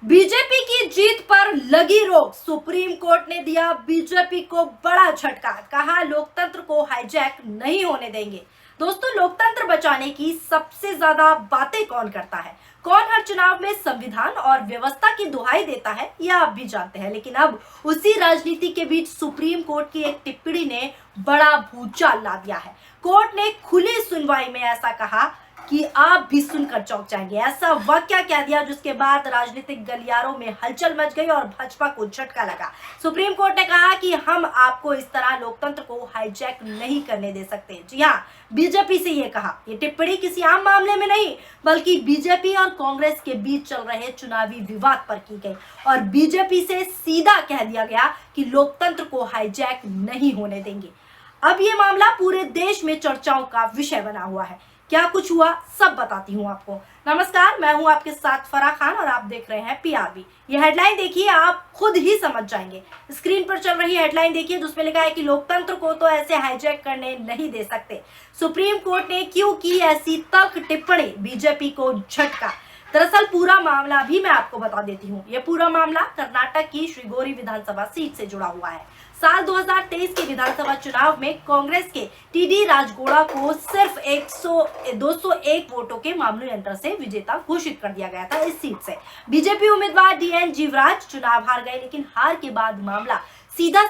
BJP की जीत पर लगी रोक। सुप्रीम कोर्ट ने दिया बीजेपी को बड़ा झटका। कहा लोकतंत्र को हाईजैक नहीं होने देंगे। दोस्तों, लोकतंत्र बचाने की सबसे ज्यादा बातें कौन करता है, कौन हर चुनाव में संविधान और व्यवस्था की दुहाई देता है, यह आप भी जानते हैं। लेकिन अब उसी राजनीति के बीच सुप्रीम कोर्ट की एक टिप्पणी ने बड़ा भूचाल ला दिया है। कोर्ट ने खुली सुनवाई में ऐसा कहा कि आप भी सुनकर चौंक जाएंगे। ऐसा वाक्या कह दिया जिसके बाद राजनीतिक गलियारों में हलचल मच गई और भाजपा को झटका लगा। सुप्रीम कोर्ट ने कहा कि हम आपको इस तरह लोकतंत्र को हाईजैक नहीं करने दे सकते। जी हाँ, बीजेपी से ये कहा। ये टिप्पणी किसी आम मामले में नहीं, बल्कि बीजेपी और कांग्रेस के बीच चल रहे चुनावी विवाद पर की गई और बीजेपी से सीधा कह दिया गया कि लोकतंत्र को हाईजैक नहीं होने देंगे। अब ये मामला पूरे देश में चर्चाओं का विषय बना हुआ है। क्या कुछ हुआ, सब बताती हूँ आपको। नमस्कार, मैं हूँ आपके साथ फराह खान और आप देख रहे हैं पीआरबी। ये हेडलाइन देखिए, आप खुद ही समझ जाएंगे। स्क्रीन पर चल रही हेडलाइन देखिए, जिसमें लिखा है कि लोकतंत्र को तो ऐसे हाईजैक करने नहीं दे सकते। सुप्रीम कोर्ट ने क्यों की ऐसी तल्ख टिप्पणी, बीजेपी को झटका। दरअसल पूरा मामला भी मैं आपको बता देती हूँ। ये पूरा मामला कर्नाटक की श्रीगोरी विधानसभा सीट से जुड़ा हुआ है। साल 2023 के विधानसभा चुनाव में कांग्रेस के टीडी राजगोड़ा को सिर्फ 201 वोटों के मामूली अंतर से विजेता घोषित कर दिया गया था। इस सीट से बीजेपी उम्मीदवार डीएन जीवराज चुनाव हार गए, लेकिन हार के बाद मामला सीधा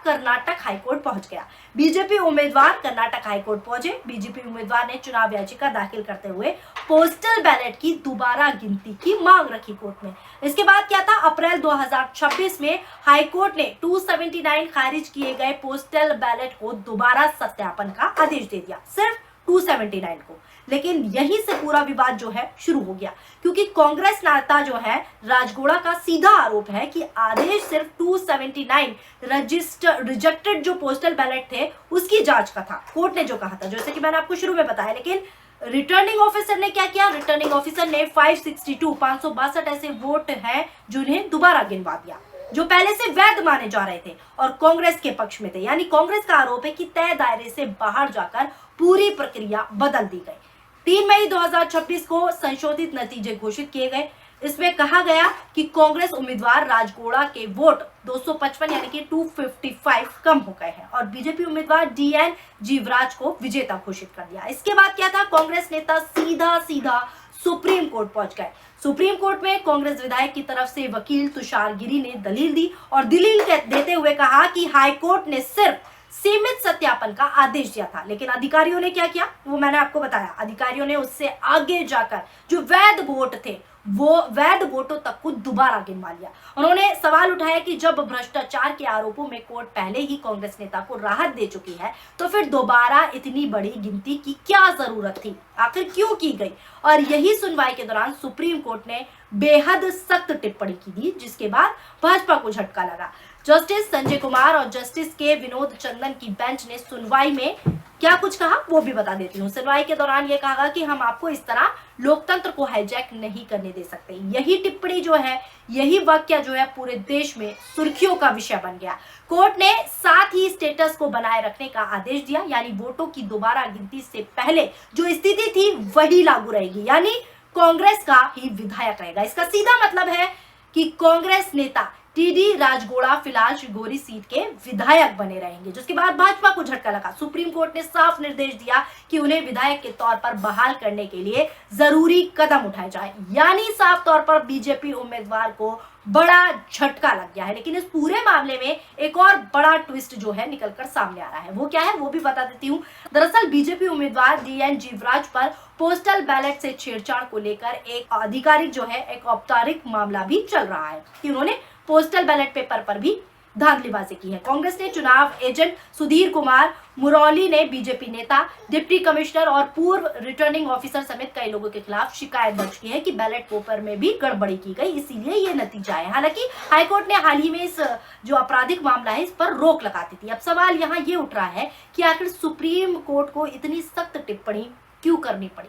कर्नाटक हाईकोर्ट पहुंच गया। बीजेपी उम्मीदवार कर्नाटक हाईकोर्ट पहुंचे। बीजेपी उम्मीदवार ने चुनाव याचिका दाखिल करते हुए पोस्टल बैलेट की दोबारा गिनती की मांग रखी कोर्ट में। इसके बाद क्या था, अप्रैल 2026 में हाईकोर्ट ने 279 खारिज किए गए पोस्टल बैलेट को दोबारा सत्यापन का आदेश दे दिया, सिर्फ 279 को। लेकिन यहीं से पूरा विवाद जो है शुरू हो गया, क्योंकि कांग्रेस नेता जो है राजगोड़ा का सीधा आरोप है कि आदेश सिर्फ 279 रिजेक्टेड जो पोस्टल बैलेट थे उसकी जांच का था। कोर्ट ने जो कहा था, जैसे कि मैंने आपको शुरू में बताया। लेकिन रिटर्निंग ऑफिसर ने क्या किया, रिटर्निंग ऑफिसर ने 562 ऐसे वोट हैं जिन्हें दोबारा गिनवा दिया, जो पहले से वैध माने जा रहे थे और कांग्रेस के पक्ष में थे। यानी कांग्रेस का आरोप है कि तय दायरे से बाहर जाकर पूरी प्रक्रिया बदल दी गई। 3 मई 2026 को संशोधित नतीजे घोषित किए गए। इसमें कहा गया कि कांग्रेस उम्मीदवार राजगोड़ा के वोट 255 यानी कि 255 कम हो गए हैं और बीजेपी उम्मीदवार डीएन जीवराज को विजेता घोषित कर दिया। इसके बाद क्या था, कांग्रेस नेता सीधा सुप्रीम कोर्ट पहुंच गए। सुप्रीम कोर्ट में कांग्रेस विधायक की तरफ से वकील तुषार गिरी ने दलील दी और दलील देते हुए कहा कि हाईकोर्ट ने सिर्फ सीमित सत्यापन का आदेश दिया था। लेकिन अधिकारियों ने क्या किया, वो मैंने आपको बताया। अधिकारियों ने उससे आगे जाकर जो वैध वोट थे, वो वैध वोटों तक को दोबारा गिनवा लिया। उन्होंने सवाल उठाया कि जब भ्रष्टाचार के आरोपों में कोर्ट पहले ही कांग्रेस नेता को राहत दे चुकी है, तो फिर दोबारा इतनी बड़ी गिनती की क्या जरूरत थी, आखिर क्यों की गई। और यही सुनवाई के दौरान सुप्रीम कोर्ट ने बेहद सख्त टिप्पणी की थी, जिसके बाद भाजपा को झटका लगा। जस्टिस संजय कुमार और जस्टिस के विनोद चंदन की बेंच ने सुनवाई में क्या कुछ कहा, वो भी बता देती हूँ। सुनवाई के दौरान ये कहा कि हम आपको इस तरह लोकतंत्र को हाईजैक नहीं करने दे सकते। यही टिप्पणी जो है, यही वाक्य जो है पूरे देश में सुर्खियों का विषय बन गया। कोर्ट ने साथ ही स्टेटस को बनाए रखने का आदेश दिया, यानी वोटों की दोबारा गिनती से पहले जो स्थिति थी वही लागू रहेगी, यानी कांग्रेस का ही विधायक रहेगा। इसका सीधा मतलब है कि कांग्रेस नेता टीडी राजगोड़ा फिलहाल श्रीगोरी सीट के विधायक बने रहेंगे। जिसके बाद भाजपा को झटका लगा। सुप्रीम कोर्ट ने साफ निर्देश दिया कि उन्हें विधायक के तौर पर बहाल करने के लिए जरूरी कदम उठाए जाए, यानी साफ तौर पर बीजेपी उम्मीदवार को बड़ा झटका लग गया है। लेकिन इस पूरे मामले में एक और बड़ा ट्विस्ट जो है निकलकर सामने आ रहा है। वो क्या है, वो भी बता देती हूँ। दरअसल बीजेपी उम्मीदवार डीएन जीवराज पर पोस्टल बैलेट से छेड़छाड़ को लेकर एक आधिकारिक जो है एक औपचारिक मामला भी चल रहा है कि उन्होंने पोस्टल बैलेट पेपर पर भी धांधलीबाजी की है। कांग्रेस ने चुनाव एजेंट सुधीर कुमार मुरौली ने बीजेपी नेता, डिप्टी कमिश्नर और पूर्व रिटर्निंग ऑफिसर समेत कई लोगों के खिलाफ शिकायत दर्ज की है कि बैलेट पेपर में भी गड़बड़ी की गई, इसीलिए ये नतीजा है। हालांकि हाईकोर्ट ने हाल ही में इस जो आपराधिक मामला है इस पर रोक लगाती थी। अब सवाल यहाँ ये उठ रहा है कि आखिर सुप्रीम कोर्ट को इतनी सख्त टिप्पणी क्यों करनी पड़ी।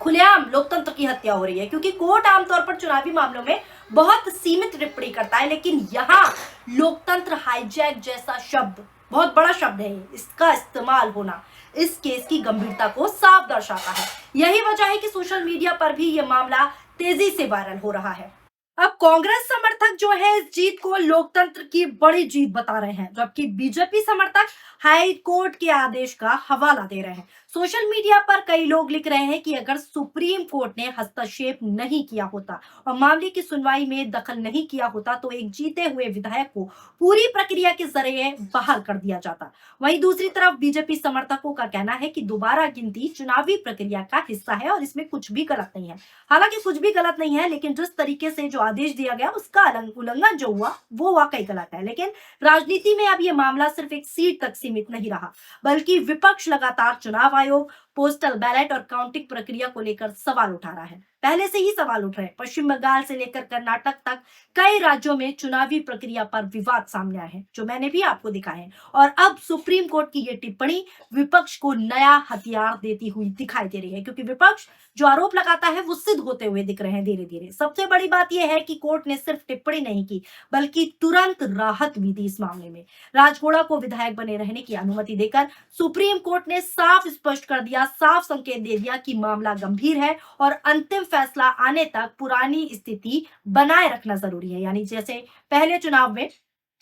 खुलेआम लोकतंत्र की हत्या हो रही है, क्योंकि कोर्ट आमतौर पर चुनावी मामलों में बहुत सीमित टिप्पणी करता है, लेकिन यहाँ लोकतंत्र हाईजैक जैसा शब्द, बहुत बड़ा शब्द है, इसका इस्तेमाल होना इस केस की गंभीरता को साफ दर्शाता है। यही वजह है कि सोशल मीडिया पर भी यह मामला तेजी से वायरल हो रहा है। अब कांग्रेस समर्थक जो है इस जीत को लोकतंत्र की बड़ी जीत बता रहे हैं, जबकि बीजेपी समर्थक हाई कोर्ट के आदेश का हवाला दे रहे हैं। सोशल मीडिया पर कई लोग लिख रहे हैं कि अगर सुप्रीम कोर्ट ने हस्तक्षेप नहीं किया होता और मामले की सुनवाई में दखल नहीं किया होता तो एक जीते हुए विधायक को पूरी प्रक्रिया के जरिए बहाल कर दिया जाता। वहीं दूसरी तरफ बीजेपी समर्थकों का कहना है कि दोबारा गिनती चुनावी प्रक्रिया का हिस्सा है और इसमें कुछ भी गलत नहीं है। हालांकि कुछ भी गलत नहीं है, लेकिन जिस तरीके से जो आदेश दिया गया उसका उल्लंघन जो हुआ वो वाकई गलत है। लेकिन राजनीति में अब ये मामला सिर्फ एक सीट तक सीमित नहीं रहा, बल्कि विपक्ष लगातार चुनाव आयोग, पोस्टल बैलेट और काउंटिंग प्रक्रिया को लेकर सवाल उठा रहा है। पहले से ही सवाल उठ रहे हैं। पश्चिम बंगाल से लेकर कर्नाटक तक कई राज्यों में चुनावी प्रक्रिया पर विवाद सामने आए हैं, जो मैंने भी आपको दिखाए हैं। और अब सुप्रीम कोर्ट की ये टिप्पणी विपक्ष को नया हथियार देती हुई दिखाई दे रही है, क्योंकि विपक्ष जो आरोप लगाता है वो सिद्ध होते हुए दिख रहे हैं धीरे धीरे। सबसे बड़ी बात यह है कि कोर्ट ने सिर्फ टिप्पणी नहीं की, बल्कि तुरंत राहत भी दी। इस मामले में राजगोड़ा को विधायक बने रहने की अनुमति देकर सुप्रीम कोर्ट ने साफ स्पष्ट कर दिया, साफ संकेत दे दिया कि मामला गंभीर है और अंतिम फैसला आने तक पुरानी स्थिति बनाए रखना जरूरी है। यानी जैसे पहले चुनाव में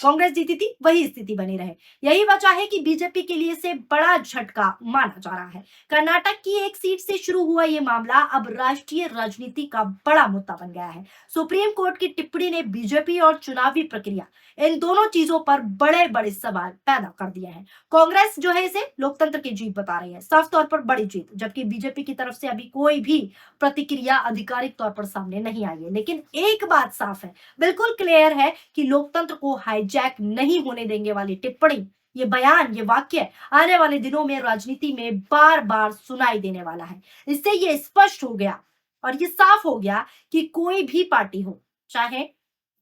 कांग्रेस जीती थी वही स्थिति बनी रहे। यही वजह है कि बीजेपी के लिए इसे बड़ा झटका माना जा रहा है। कर्नाटक की एक सीट से शुरू हुआ ये मामला अब राष्ट्रीय राजनीति का बड़ा मुद्दा बन गया है। सुप्रीम कोर्ट की टिप्पणी ने बीजेपी और चुनावी प्रक्रिया, इन दोनों चीजों पर बड़े बड़े सवाल पैदा कर दिए हैं। कांग्रेस जो है इसे लोकतंत्र की जीत बता रही है, साफ तौर पर बड़ी जीत, जबकि बीजेपी की तरफ से अभी कोई भी प्रतिक्रिया आधिकारिक तौर पर सामने नहीं आई है। लेकिन एक बात साफ है, बिल्कुल क्लियर है कि लोकतंत्र को हाईजैक नहीं होने देंगे वाली टिप्पणी, ये बयान, ये वाक्य आने वाले दिनों में राजनीति में बार बार सुनाई देने वाला है। इससे ये स्पष्ट हो गया और ये साफ हो गया कि कोई भी पार्टी हो, चाहे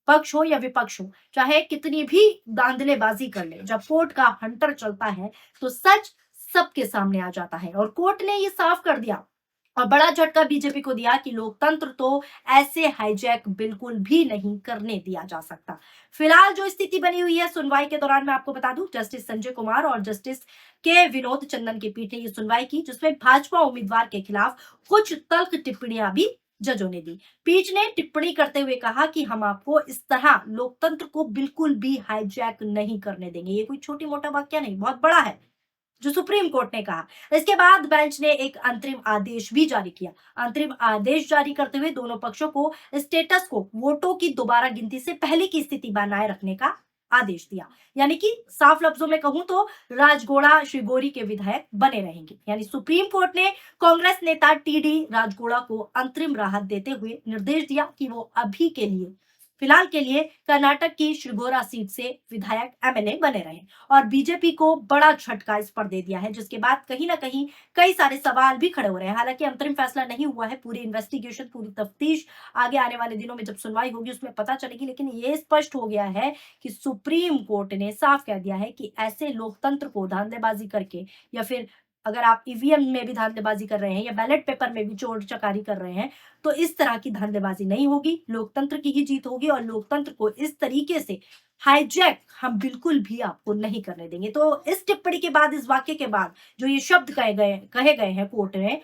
पक्ष हो या विपक्ष हो, चाहे कितनी भी धांधलेबाजी कर ले, जब कोर्ट का हंटर चलता है तो सच सबके सामने आ जाता है। और कोर्ट ने ये साफ कर दिया और बड़ा झटका बीजेपी को दिया कि लोकतंत्र तो ऐसे हाईजैक बिल्कुल भी नहीं करने दिया जा सकता। फिलहाल जो स्थिति बनी हुई है, सुनवाई के दौरान मैं आपको बता दूं, जस्टिस संजय कुमार और जस्टिस के विनोद चंदन की पीठ ने ये सुनवाई की, जिसमें भाजपा उम्मीदवार के खिलाफ कुछ तल्ख टिप्पणियां भी जजों ने दी। पीठ ने टिप्पणी करते हुए कहा कि हम आपको इस तरह लोकतंत्र को बिल्कुल भी हाईजैक नहीं करने देंगे। ये कोई छोटी मोटा वाक्य नहीं, बहुत बड़ा है जो सुप्रीम कोर्ट ने कहा। इसके बाद बेंच ने एक अंतरिम आदेश भी जारी किया। अंतरिम आदेश जारी करते हुए दोनों पक्षों को स्टेटस को वोटों की दोबारा गिनती से पहले की स्थिति बनाए रखने का आदेश दिया। यानी कि साफ लफ्जों में कहूं तो राजगोड़ा श्रीगोरी के विधायक बने रहेंगे। यानी सुप्रीम कोर्ट ने कांग्रेस नेता टीडी राजगोड़ा को अंतरिम राहत देते हुए निर्देश दिया कि वो अभी के लिए, फिलहाल के लिए कर्नाटक की श्रीगोरा सीट से विधायक एमएलए बने रहे। और बीजेपी को बड़ा झटका इस पर दे दिया है, जिसके बाद कहीं ना कहीं कई सारे सवाल भी खड़े हो रहे हैं। हालांकि अंतरिम फैसला नहीं हुआ है, पूरी इन्वेस्टिगेशन, पूरी तफ्तीश आगे आने वाले दिनों में जब सुनवाई होगी उसमें पता चलेगी। लेकिन ये स्पष्ट हो गया है कि सुप्रीम कोर्ट ने साफ कह दिया है कि ऐसे लोकतंत्र को धांधलेबाजी करके, या फिर अगर आप ईवीएम में भी धांधलेबाजी कर रहे हैं या बैलेट पेपर में भी चोर चकारी कर रहे हैं, तो इस तरह की धांधलेबाजी नहीं होगी, लोकतंत्र की ही जीत होगी। और लोकतंत्र को इस तरीके से हाईजैक हम बिल्कुल भी आपको नहीं करने देंगे। तो इस टिप्पणी के बाद, इस वाक्य के बाद जो ये शब्द कहे गए हैं कोर्ट में,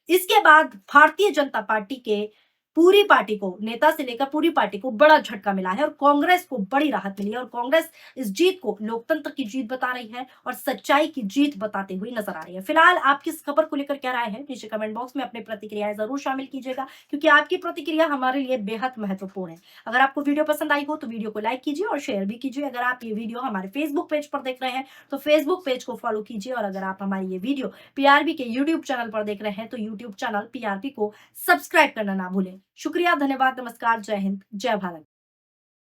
इसके बाद भारतीय जनता पार्टी के पूरी पार्टी को, नेता से लेकर पूरी पार्टी को बड़ा झटका मिला है और कांग्रेस को बड़ी राहत मिली है। और कांग्रेस इस जीत को लोकतंत्र की जीत बता रही है और सच्चाई की जीत बताते हुए नजर आ रही है। फिलहाल आपकी इस खबर को लेकर क्या राय है, नीचे कमेंट बॉक्स में अपनी प्रतिक्रियाएं जरूर शामिल कीजिएगा, क्योंकि आपकी प्रतिक्रिया हमारे लिए बेहद महत्वपूर्ण है। अगर आपको वीडियो पसंद आई हो तो वीडियो को लाइक कीजिए और शेयर भी कीजिए। अगर आप ये वीडियो हमारे फेसबुक पेज पर देख रहे हैं तो फेसबुक पेज को फॉलो कीजिए। और अगर आप हमारी ये वीडियो पीआरबी के यूट्यूब चैनल पर देख रहे हैं तो यूट्यूब चैनल पीआरबी को सब्सक्राइब करना ना भूलें। शुक्रिया, धन्यवाद, नमस्कार, जय हिंद, जय भारत।